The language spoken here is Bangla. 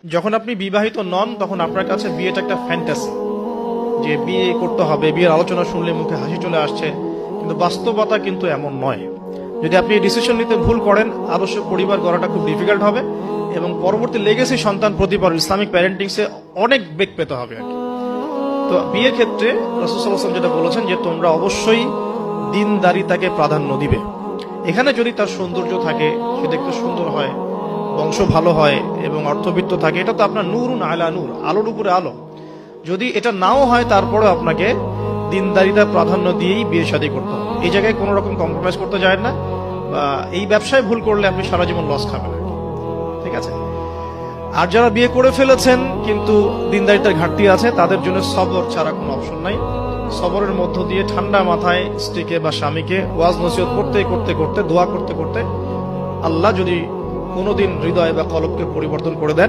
যখন আপনি বিবাহিত নন তখন আপনার কাছে বিয়েটা একটা ফ্যান্টাসি, যে বিয়ে করতে হবে, বিয়ের আলোচনা শুনলে মুখে হাসি চলে আসছে, কিন্তু বাস্তবতা কিন্তু এমন নয়। যদি আপনি ডিসিশন নিতে ভুল করেন, আদর্শ পরিবার গড়াটা খুব ডিফিকাল্ট হবে এবং পরবর্তী লেগেসি সন্তান প্রতিপালন ইসলামিক প্যারেন্টিংসে অনেক বেগ পেতে হবে আর কি। তো বিয়ের ক্ষেত্রে রাসূল সাল্লাল্লাহু আলাইহি ওয়াসাল্লাম যেটা বলেছেন যে তোমরা অবশ্যই দিনদারিতাকে প্রাধান্য দিবে। এখানে যদি তার সৌন্দর্য থাকে, সে দেখতে সুন্দর হয়, বংশ ভালো হয় এবং অর্থবিত্ত থাকে, এটা তো আপনার নূরুন আলা নূর, আলোর উপরে আলো। যদি এটা নাও হয় তারপরে আপনাকে দিনদারিতা প্রাধান্য দিয়েই বিয়ে শাদী করতে হবে। এই জায়গায় কোনো রকম কম্প্রোমাইজ করতে যায় না, বা এই ব্যবসায় ভুল করলে আপনি সারা জীবন লস খাবেন, ঠিক আছে। আর যারা বিয়ে করে ফেলেছেন কিন্তু দিনদারিতার ঘাটতি আছে, তাদের জন্য সবর ছাড়া কোনো অপশন নাই। সবরের মধ্য দিয়ে ঠান্ডা মাথায় স্ত্রীকে বা স্বামীকে ওয়াজ নসিহত করতে করতে করতে, দোয়া করতে করতে আল্লাহ যদি কোনোদিন হৃদয় বা কলবকে পরিবর্তন করে দেন,